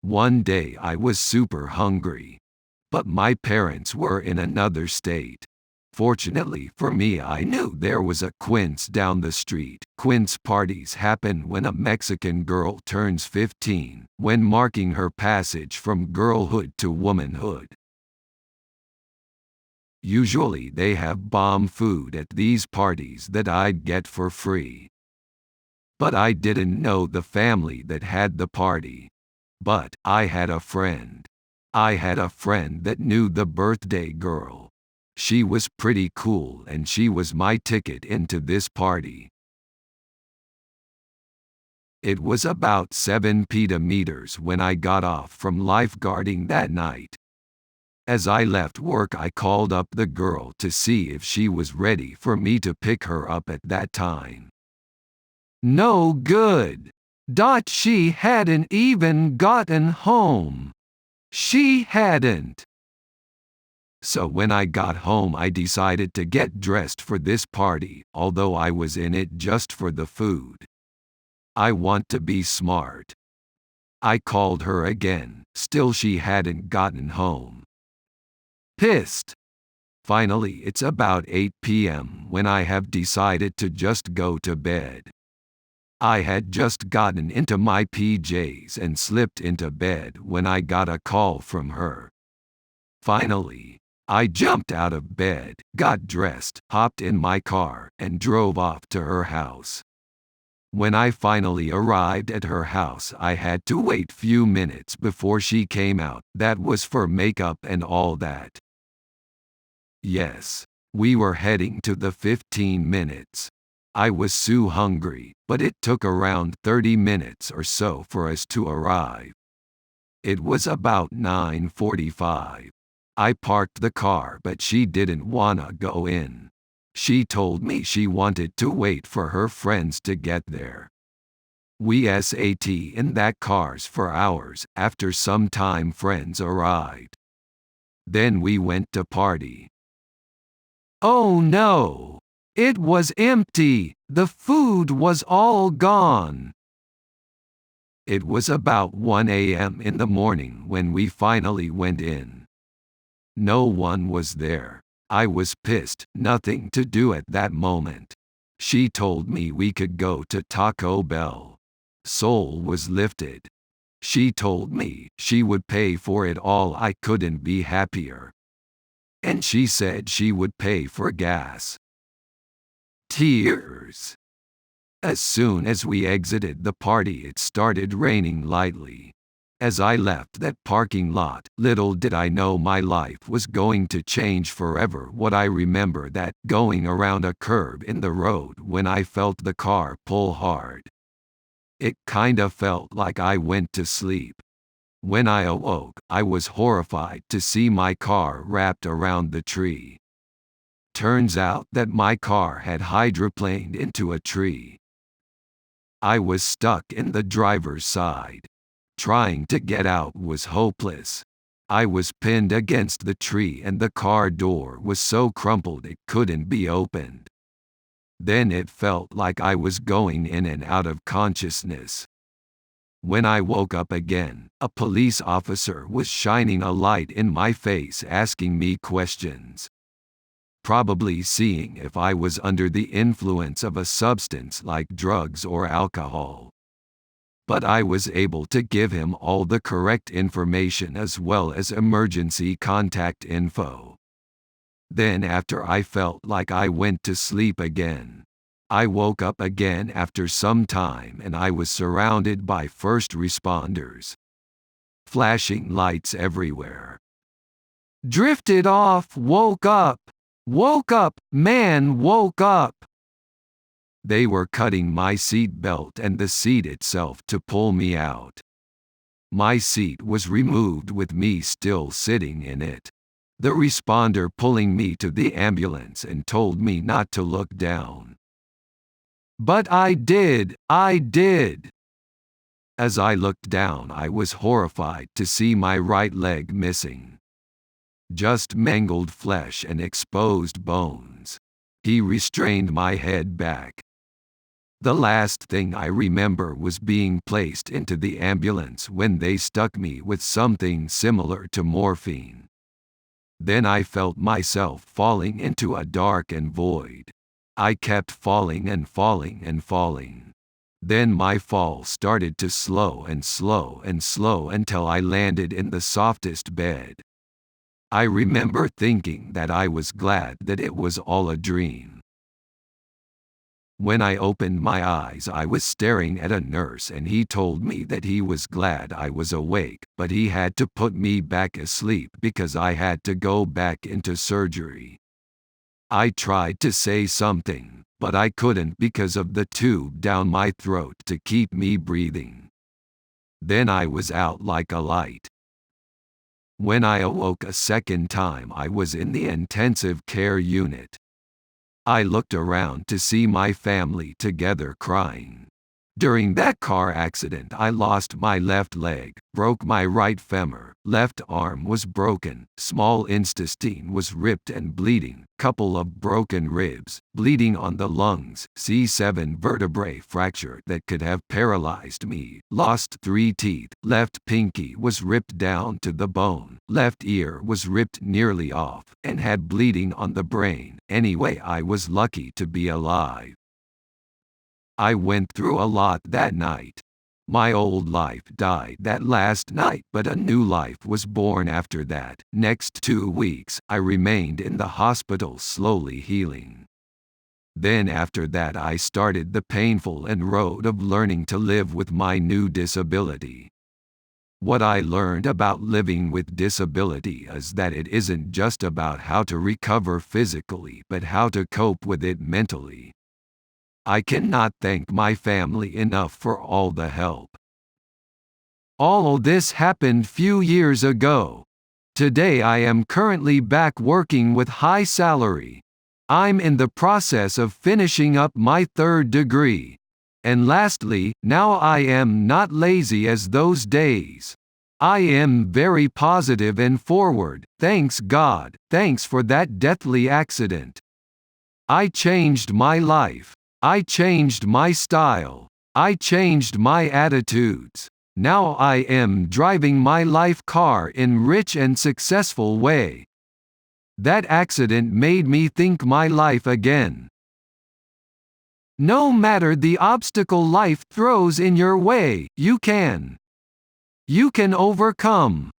One day I was super hungry, but my parents were in another state. Fortunately for me, I knew there was a quince down the street. Quince parties happen when a Mexican girl turns 15, when marking her passage from girlhood to womanhood. Usually they have bomb food at these parties that I'd get for free. But I didn't know the family that had the party. But I had a friend. I had a friend that knew the birthday girl. She was pretty cool and she was my ticket into this party. It was about 7 meters when I got off from lifeguarding that night. As I left work, I called up the girl to see if she was ready for me to pick her up at that time. No good. She hadn't even gotten home. She hadn't. So when I got home, I decided to get dressed for this party, although I was in it just for the food. I want to be smart. I called her again, still she hadn't gotten home. Pissed. Finally, it's about 8 p.m. when I have decided to just go to bed. I had just gotten into my PJs and slipped into bed when I got a call from her. Finally, I jumped out of bed, got dressed, hopped in my car, and drove off to her house. When I finally arrived at her house, I had to wait few minutes before she came out. That was for makeup and all that. Yes, we were heading to the 15 minutes. I was so hungry, but it took around 30 minutes or so for us to arrive. It was about 9:45. I parked the car, but she didn't wanna go in. She told me she wanted to wait for her friends to get there. We sat in that cars for hours. After some time, friends arrived. Then we went to party. Oh no! It was empty. The food was all gone. It was about 1 a.m. in the morning when we finally went in. No one was there. I was pissed, nothing to do at that moment. She told me we could go to Taco Bell. Soul was lifted. She told me she would pay for it all. I couldn't be happier. And she said she would pay for gas. Tears. As soon as we exited the party, it started raining lightly. As I left that parking lot, little did I know my life was going to change forever. What I remember that going around a curb in the road when I felt the car pull hard. It kinda felt like I went to sleep. When I awoke, I was horrified to see my car wrapped around the tree. Turns out that my car had hydroplaned into a tree. I was stuck in the driver's side. Trying to get out was hopeless. I was pinned against the tree and the car door was so crumpled it couldn't be opened. Then it felt like I was going in and out of consciousness. When I woke up again, a police officer was shining a light in my face asking me questions. Probably seeing if I was under the influence of a substance like drugs or alcohol. But I was able to give him all the correct information as well as emergency contact info. Then after I felt like I went to sleep again. I woke up again after some time and I was surrounded by first responders. Flashing lights everywhere. Drifted off, woke up, man, woke up. They were cutting my seat belt and the seat itself to pull me out. My seat was removed with me still sitting in it. The responder pulling me to the ambulance and told me not to look down. But I did. As I looked down, I was horrified to see my right leg missing. Just mangled flesh and exposed bones. He restrained my head back. The last thing I remember was being placed into the ambulance when they stuck me with something similar to morphine. Then I felt myself falling into a dark and void. I kept falling and falling and falling. Then my fall started to slow and slow and slow until I landed in the softest bed. I remember thinking that I was glad that it was all a dream. When I opened my eyes, I was staring at a nurse and he told me that he was glad I was awake, but he had to put me back asleep because I had to go back into surgery. I tried to say something, but I couldn't because of the tube down my throat to keep me breathing. Then I was out like a light. When I awoke a second time, I was in the intensive care unit. I looked around to see my family together crying. During that car accident, I lost my left leg, broke my right femur, left arm was broken, small intestine was ripped and bleeding, couple of broken ribs, bleeding on the lungs, C7 vertebrae fracture that could have paralyzed me, lost 3 teeth, left pinky was ripped down to the bone, left ear was ripped nearly off, and had bleeding on the brain. Anyway, I was lucky to be alive. I went through a lot that night. My old life died that last night, but a new life was born after that. Next 2 weeks, I remained in the hospital slowly healing. Then after that I started the painful and road of learning to live with my new disability. What I learned about living with disability is that it isn't just about how to recover physically, but how to cope with it mentally. I cannot thank my family enough for all the help. All this happened few years ago. Today I am currently back working with high salary. I'm in the process of finishing up my 3rd degree. And lastly, now I am not lazy as those days. I am very positive and forward, thanks God, thanks for that deathly accident. I changed my life. I changed my style. I changed my attitudes. Now I am driving my life car in rich and successful way. That accident made me think my life again. No matter the obstacle life throws in your way, you can overcome.